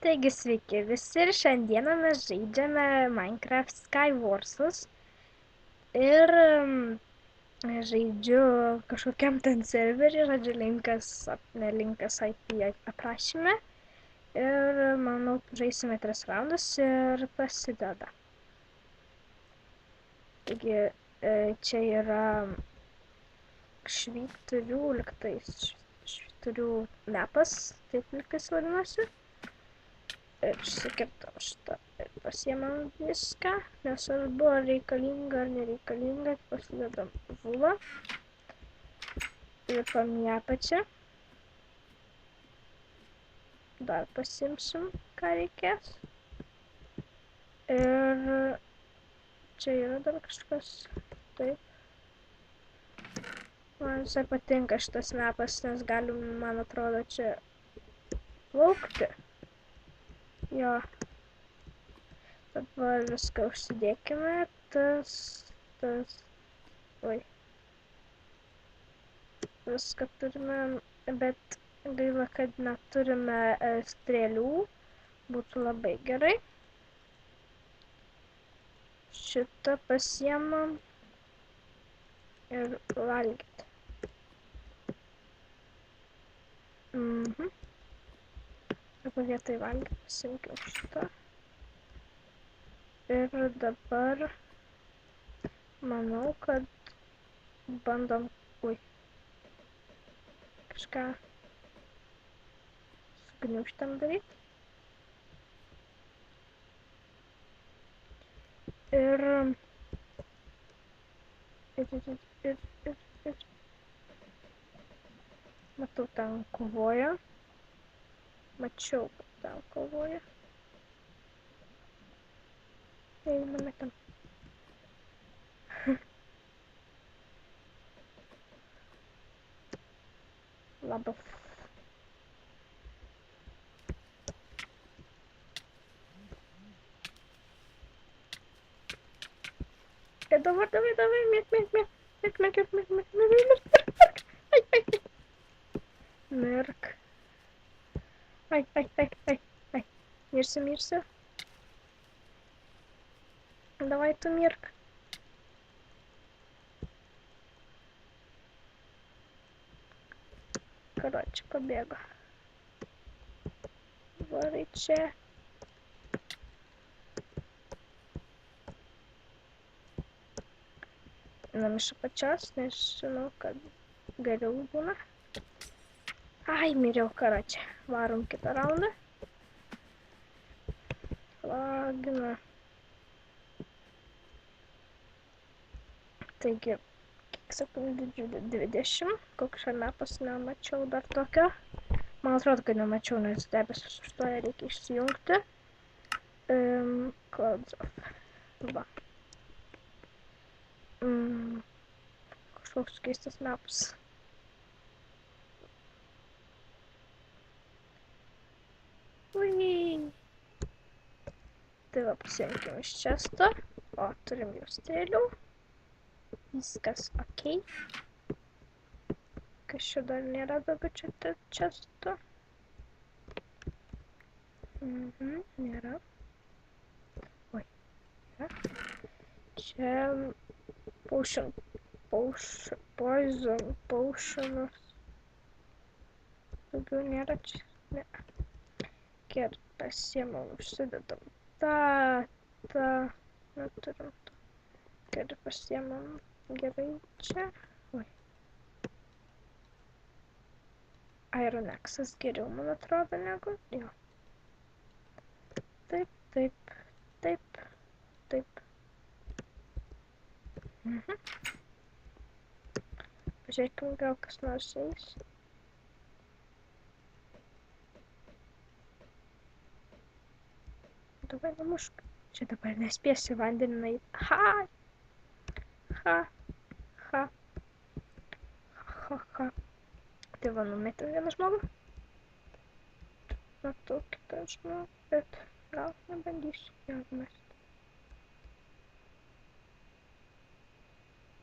Taigi sveiki visi ir šiandieną mes žaidžiame Minecraft Skywarsus ir žaidžiu kažkokiam ten serverį, žodžiu linkas IP aprašyme ir manau žaisime 3 raundus ir prasideda. Taigi čia yra švyturių mapas, taip liktais vadinasi. Ir išsikirtam šitą ir pasiemam viską, nesvarbu ar reikalinga ar nereikalinga, pasidedam vulą, lipam į apačią, dar pasiimsim, ką reikės, ir čia yra dar kažkas, taip, man visai patinka šitas mapas, nes galim, man atrodo, čia plaukti. Jo, dabar viską užsidėkime, viską turime, bet gaila, kad neturime strėlių, būtų labai gerai. Šitą pasiemam ir valgyti. Dabar vietoj valgyti pasimkim šitą. Ir dabar manau, kad bandom kažką sugniužtam daryti. Ir matau, ten kovoja. Mačiau, kad ten kovoja. Einame ten. Labas. Ir dabar, mirk. Ai, mirsi. Давай tu mirk. Короче, побега. Varai čia. Einam iš apačios, nes žinau, kad geriau būna. Ai, miriau, karoče. Varom kitą raundą. Lagina. Taigi, kiek sekundžių 20. Koks čia mapas nemačiau dar tokio. Man atrodo, kad nemačiau, nes debesis užstoja, reikia išsijungti. Clouds of. Va. Kažkoks keistas mapas. Ui. Tai va, pasiimkim iš često. O, turim jau strėlių. Viskas ok. Kas čia dar nėra daugiau često. Nėra. Oi, nėra. Čia potionus. Daugiau nėra čia. Ne. Gerai, pasiemam, užsidedam. Neturim to. Gerai, pasiemam. Gerai, čia. Oi. Iron Axe'as geriau, man atrodo, negu. Jo. Taip. Pažiūrėkim, gal kas nors eis. Davai namušk. Čia dabar nespėsiu vandenį nueit. Ha. Tai va, numetėm vieną žmogų. Matau kitą žmogų, bet gal nebandysiu jau mesti.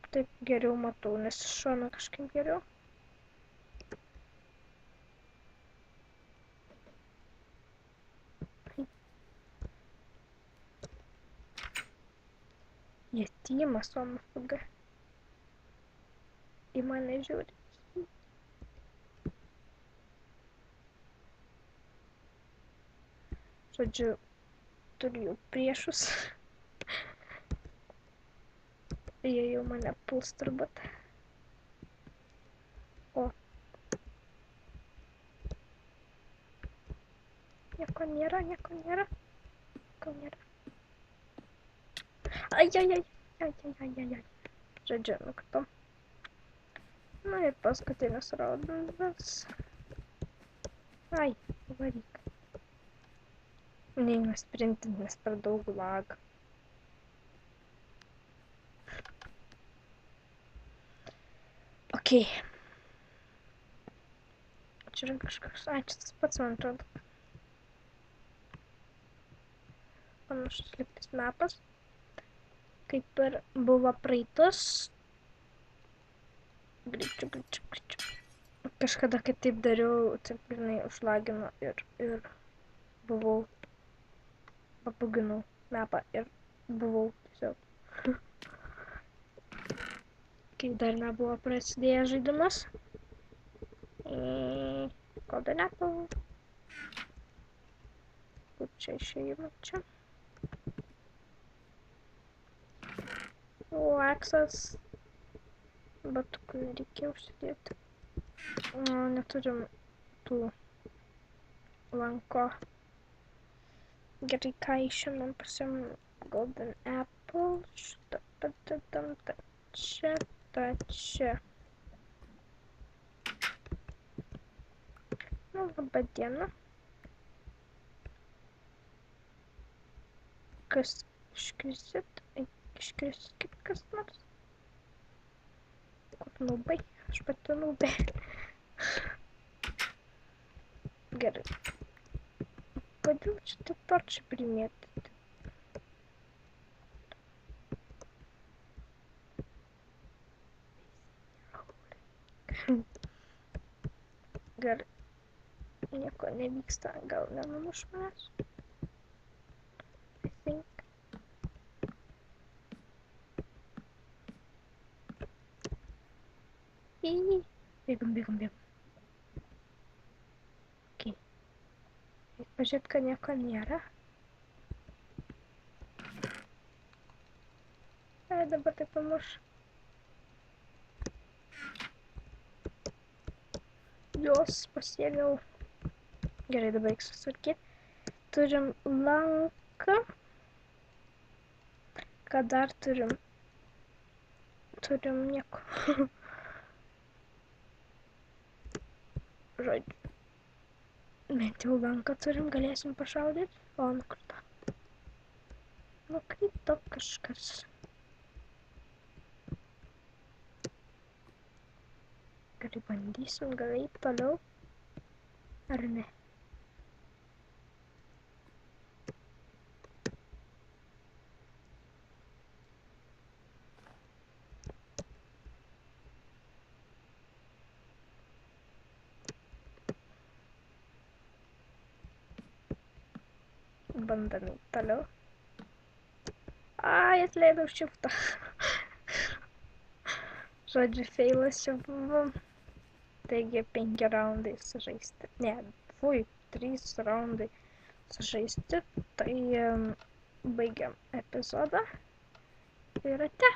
Taip geriau matau, nes iš šono kažkaip geriau. Jetimas OMFG. Į mane žiūri. Žodžiu, turiu jau priešus. Jie jau mane puls turbūt. O. Nieko nėra, nieko nėra. Nieko nėra. Ai. Žodžiu, nukritom. Na ir paskutinis raundas. Ai, varyk. Neina sprintint, nes per daug lag. Okei. Čia yra kažkas, ai, čia tas pats, man atrodo. Panašus lygtis mapas. Kaip ir buvo praeitus. Greičiau. Kažkada, kai taip dariau, taip grinai užlagino ir buvau. Pabuginau mapą ir buvau tiesiog. Kai dar nebuvo prasidėjęs žaidimas. Golden Apple. Kur čia išėjimo čia? O, Aksas. Batukų nereikėjo užsidėti. Neturim tų lanko. Gerai, ką išėmėm, pasiėmėm Golden Apple. Šitą padedam čia. Nu, laba diena. Kas iškrisit? Iškriskit kas nors. Kur nubai? Aš pati nubai. Gerai. Kodėl šitą torčią primėtyti? Gerai. Nieko nevyksta, gal nenumuš manęs. I think. Bėgam. Okay. Reikia pažiūrėti, kad nieko nėra. Ai, dabar tai pamuš. Jos pasiėmiau. Gerai, dabar reikia susitvarkyti. Turim lanką. Ką dar turim? Turim nieko. Žodžiu. Bent jau lanką turim, galėsim pašaudyti. O, nukrito. Nukrito kažkas. Gerai, bandysim gal eiti toliau. Ar ne? Bandam eiti toliau. Ai, atleidau shiftą. Žodžiu, feilas čia buvo. Taigi 5 raundai sužaisti. Ne, 3 raundai sužaisti. Tai baigiam epizodą. Ir ate.